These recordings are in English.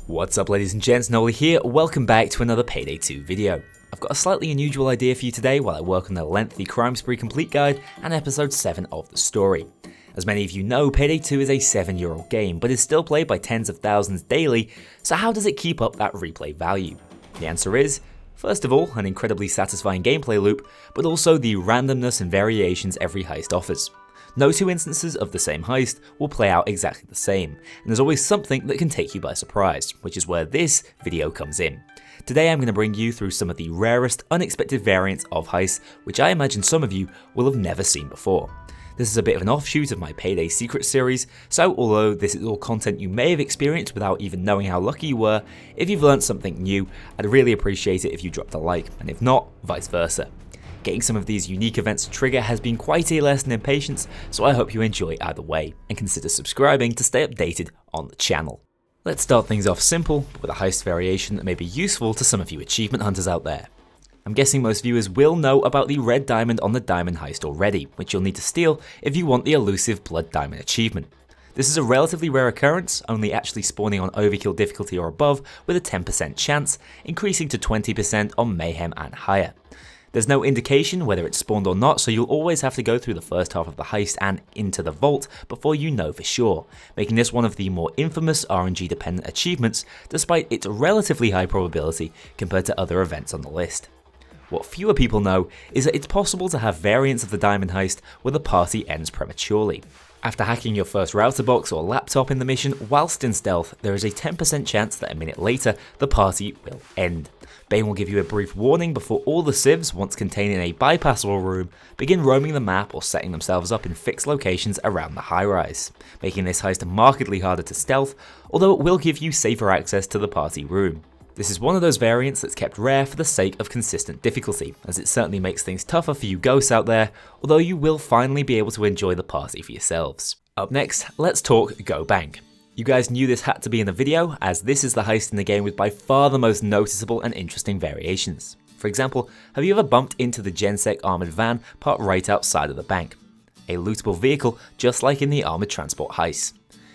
What's up ladies and gents, Kknowley here, welcome back to another Payday 2 video. I've got a slightly unusual idea for you today while I work on the lengthy Crime Spree Complete Guide and episode 7 of the story. As many of you know, Payday 2 is a 7-year-old game, but is still played by tens of thousands daily, so how does it keep up that replay value? The answer is, first of all, an incredibly satisfying gameplay loop, but also the randomness and variations every heist offers. No two instances of the same heist will play out exactly the same, and there's always something that can take you by surprise, which is where this video comes in. Today I'm going to bring you through some of the rarest, unexpected variants of heists, which I imagine some of you will have never seen before. This is a bit of an offshoot of my Payday Secret series, so although this is all content you may have experienced without even knowing how lucky you were, if you've learned something new, I'd really appreciate it if you dropped a like, and if not, vice versa. Getting some of these unique events to trigger has been quite a lesson in patience, so I hope you enjoy either way, and consider subscribing to stay updated on the channel. Let's start things off simple, with a heist variation that may be useful to some of you achievement hunters out there. I'm guessing most viewers will know about the red diamond on the Diamond Heist already, which you'll need to steal if you want the elusive Blood Diamond achievement. This is a relatively rare occurrence, only actually spawning on Overkill difficulty or above with a 10% chance, increasing to 20% on Mayhem and higher. There's no indication whether it's spawned or not, so you'll always have to go through the first half of the heist and into the vault before you know for sure, making this one of the more infamous RNG dependent achievements despite its relatively high probability compared to other events on the list. What fewer people know is that it's possible to have variants of the Diamond Heist where the party ends prematurely. After hacking your first router box or laptop in the mission whilst in stealth, there is a 10% chance that a minute later the party will end. Bane will give you a brief warning before all the civs, once contained in a bypassable room, begin roaming the map or setting themselves up in fixed locations around the high-rise, making this heist markedly harder to stealth, although it will give you safer access to the party room. This is one of those variants that's kept rare for the sake of consistent difficulty, as it certainly makes things tougher for you ghosts out there, although you will finally be able to enjoy the party for yourselves. Up next, let's talk Go Bank. You guys knew this had to be in the video, as this is the heist in the game with by far the most noticeable and interesting variations. For example, have you ever bumped into the Gensec armoured van parked right outside of the bank? A lootable vehicle just like in the armoured transport heist.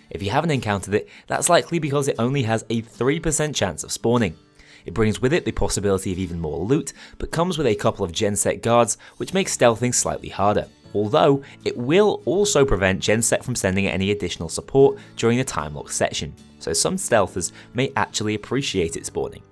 If you haven't encountered it, that's likely because it only has a 3% chance of spawning. It brings with it the possibility of even more loot, but comes with a couple of Gensec guards, which makes stealthing slightly harder. Although, it will also prevent Gensec from sending any additional support during the time lock section, so some stealthers may actually appreciate it spawning.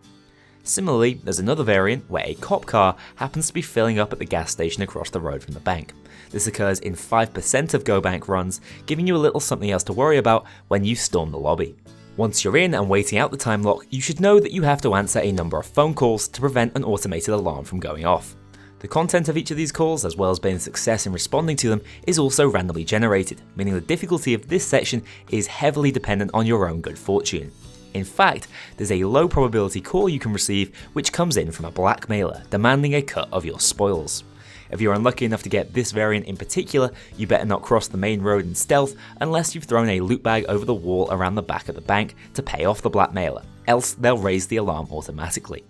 Similarly, there's another variant where a cop car happens to be filling up at the gas station across the road from the bank. This occurs in 5% of Go Bank runs, giving you a little something else to worry about when you storm the lobby. Once you're in and waiting out the time lock, you should know that you have to answer a number of phone calls to prevent an automated alarm from going off. The content of each of these calls, as well as Bane's success in responding to them, is also randomly generated, meaning the difficulty of this section is heavily dependent on your own good fortune. In fact, there's a low probability call you can receive which comes in from a blackmailer, demanding a cut of your spoils. If you're unlucky enough to get this variant in particular, you better not cross the main road in stealth unless you've thrown a loot bag over the wall around the back of the bank to pay off the blackmailer, else they'll raise the alarm automatically.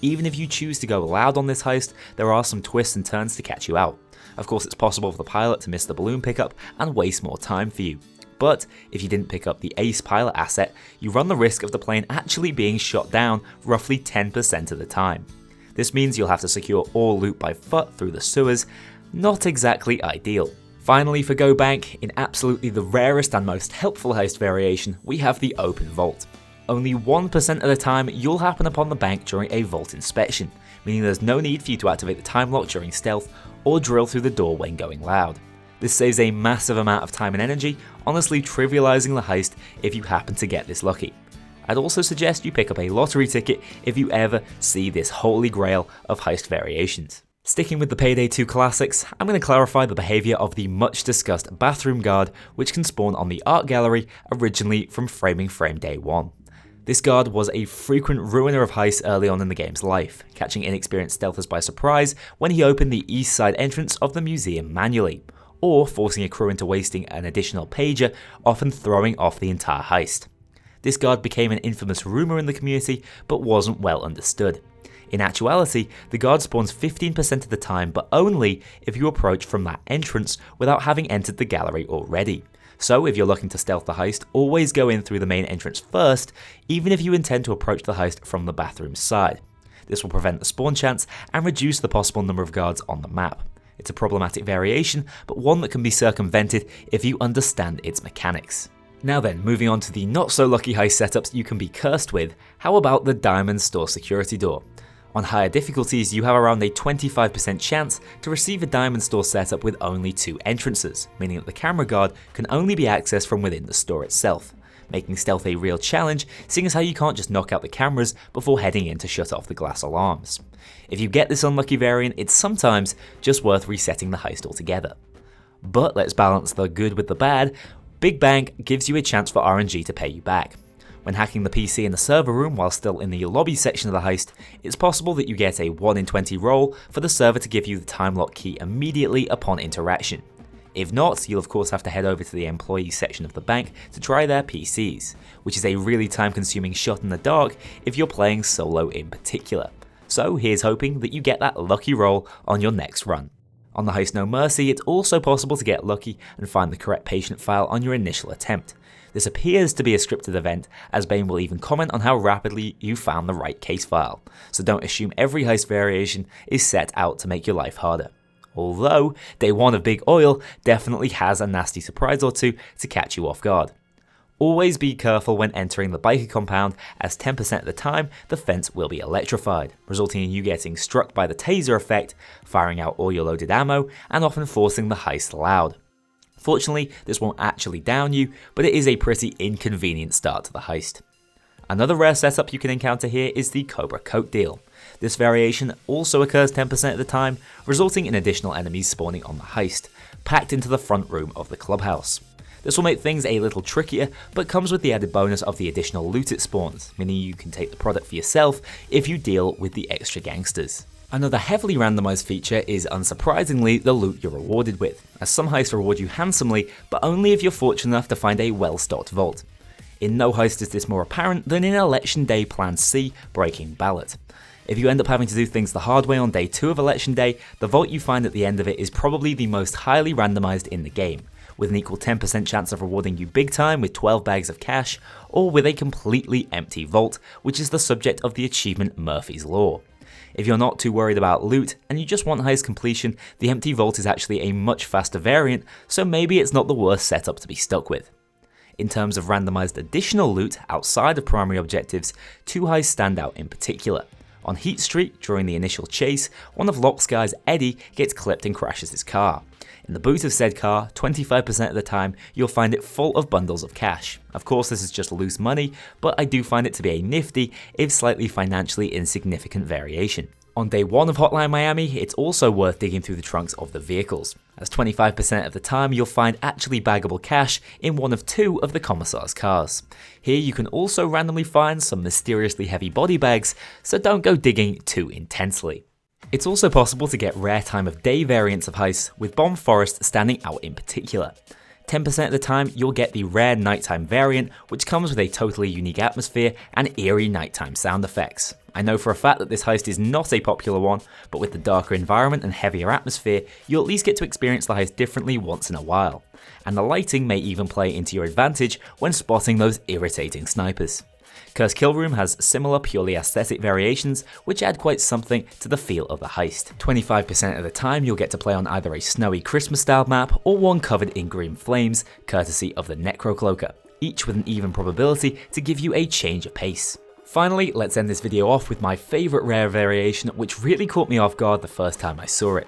Even if you choose to go loud on this heist, there are some twists and turns to catch you out. Of course, it's possible for the pilot to miss the balloon pickup and waste more time for you. But if you didn't pick up the ace pilot asset, you run the risk of the plane actually being shot down roughly 10% of the time. This means you'll have to secure all loot by foot through the sewers, not exactly ideal. Finally, for Go Bank, in absolutely the rarest and most helpful heist variation, we have the open vault. Only 1% of the time you'll happen upon the bank during a vault inspection, meaning there's no need for you to activate the time lock during stealth or drill through the door when going loud. This saves a massive amount of time and energy, honestly trivializing the heist if you happen to get this lucky. I'd also suggest you pick up a lottery ticket if you ever see this holy grail of heist variations. Sticking with the Payday 2 classics, I'm going to clarify the behaviour of the much discussed bathroom guard, which can spawn on the art gallery originally from Framing Frame Day 1. This guard was a frequent ruiner of heists early on in the game's life, catching inexperienced stealthers by surprise when he opened the east side entrance of the museum manually, or forcing a crew into wasting an additional pager, often throwing off the entire heist. This guard became an infamous rumour in the community, but wasn't well understood. In actuality, the guard spawns 15% of the time, but only if you approach from that entrance without having entered the gallery already. So if you're looking to stealth the heist, always go in through the main entrance first, even if you intend to approach the heist from the bathroom side. This will prevent the spawn chance and reduce the possible number of guards on the map. It's a problematic variation, but one that can be circumvented if you understand its mechanics. Now then, moving on to the not so lucky heist setups you can be cursed with, how about the Diamond Store security door? On higher difficulties, you have around a 25% chance to receive a Diamond Store setup with only 2 entrances, meaning that the camera guard can only be accessed from within the store itself, making stealth a real challenge, seeing as how you can't just knock out the cameras before heading in to shut off the glass alarms. If you get this unlucky variant, it's sometimes just worth resetting the heist altogether. But let's balance the good with the bad. Big Bang gives you a chance for RNG to pay you back. When hacking the PC in the server room while still in the lobby section of the heist, it's possible that you get a 1 in 20 roll for the server to give you the time lock key immediately upon interaction. If not, you'll of course have to head over to the employees section of the bank to try their PCs, which is a really time consuming shot in the dark if you're playing solo in particular. So here's hoping that you get that lucky roll on your next run. On the Heist No Mercy, it's also possible to get lucky and find the correct patient file on your initial attempt. This appears to be a scripted event, as Bane will even comment on how rapidly you found the right case file, so don't assume every heist variation is set out to make your life harder. Although, day 1 of Big Oil definitely has a nasty surprise or two to catch you off guard. Always be careful when entering the biker compound, as 10% of the time the fence will be electrified, resulting in you getting struck by the taser effect, firing out all your loaded ammo, and often forcing the heist loud. Fortunately, this won't actually down you, but it is a pretty inconvenient start to the heist. Another rare setup you can encounter here is the Cobra Coat deal. This variation also occurs 10% of the time, resulting in additional enemies spawning on the heist, packed into the front room of the clubhouse. This will make things a little trickier, but comes with the added bonus of the additional loot it spawns, meaning you can take the product for yourself if you deal with the extra gangsters. Another heavily randomized feature is, unsurprisingly, the loot you're rewarded with, as some heists reward you handsomely, but only if you're fortunate enough to find a well-stocked vault. In no heist is this more apparent than in Election Day Plan C, Breaking Ballot. If you end up having to do things the hard way on day 2 of Election Day, the vault you find at the end of it is probably the most highly randomized in the game, with an equal 10% chance of rewarding you big time with 12 bags of cash, or with a completely empty vault, which is the subject of the achievement Murphy's Law. If you're not too worried about loot, and you just want heist completion, the empty vault is actually a much faster variant, so maybe it's not the worst setup to be stuck with. In terms of randomized additional loot outside of primary objectives, 2 heists stand out in particular. On Heat Street, during the initial chase, one of Locke's guys, Eddie, gets clipped and crashes his car. In the boot of said car, 25% of the time, you'll find it full of bundles of cash. Of course, this is just loose money, but I do find it to be a nifty, if slightly financially insignificant variation. On day 1 of Hotline Miami, it's also worth digging through the trunks of the vehicles, as 25% of the time you'll find actually baggable cash in one of 2 of the commissar's cars. Here you can also randomly find some mysteriously heavy body bags, so don't go digging too intensely. It's also possible to get rare time of day variants of heists, with Bomb Forest standing out in particular. 10% of the time you'll get the rare nighttime variant, which comes with a totally unique atmosphere and eerie nighttime sound effects. I know for a fact that this heist is not a popular one, but with the darker environment and heavier atmosphere, you'll at least get to experience the heist differently once in a while. And the lighting may even play into your advantage when spotting those irritating snipers. Cursed Kill Room has similar purely aesthetic variations, which add quite something to the feel of the heist. 25% of the time you'll get to play on either a snowy Christmas style map or one covered in green flames, courtesy of the Necrocloaker, each with an even probability to give you a change of pace. Finally, let's end this video off with my favourite rare variation, which really caught me off guard the first time I saw it.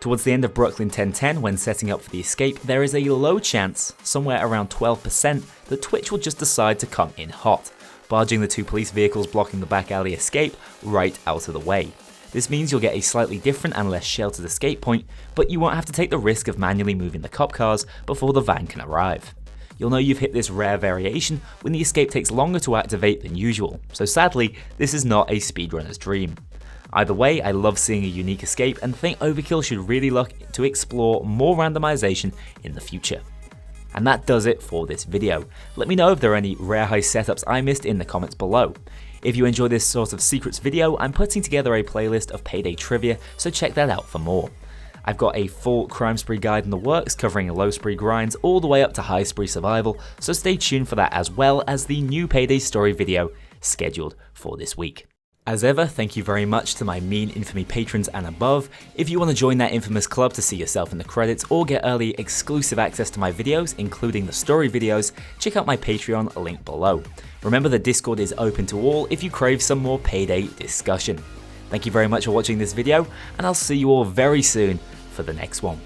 Towards the end of Brooklyn 1010, when setting up for the escape, there is a low chance, somewhere around 12%, that Twitch will just decide to come in hot, barging the 2 police vehicles blocking the back alley escape right out of the way. This means you'll get a slightly different and less sheltered escape point, but you won't have to take the risk of manually moving the cop cars before the van can arrive. You'll know you've hit this rare variation when the escape takes longer to activate than usual, so sadly, this is not a speedrunner's dream. Either way, I love seeing a unique escape and think Overkill should really look to explore more randomization in the future. And that does it for this video. Let me know if there are any rare heist setups I missed in the comments below. If you enjoy this sort of secrets video, I'm putting together a playlist of Payday trivia, so check that out for more. I've got a full crime spree guide in the works covering low spree grinds all the way up to high spree survival, so stay tuned for that, as well as the new Payday story video scheduled for this week. As ever, thank you very much to my Mean Infamy patrons and above. If you want to join that infamous club to see yourself in the credits or get early exclusive access to my videos, including the story videos, check out my Patreon link below. Remember, the Discord is open to all if you crave some more Payday discussion. Thank you very much for watching this video, and I'll see you all very soon for the next one.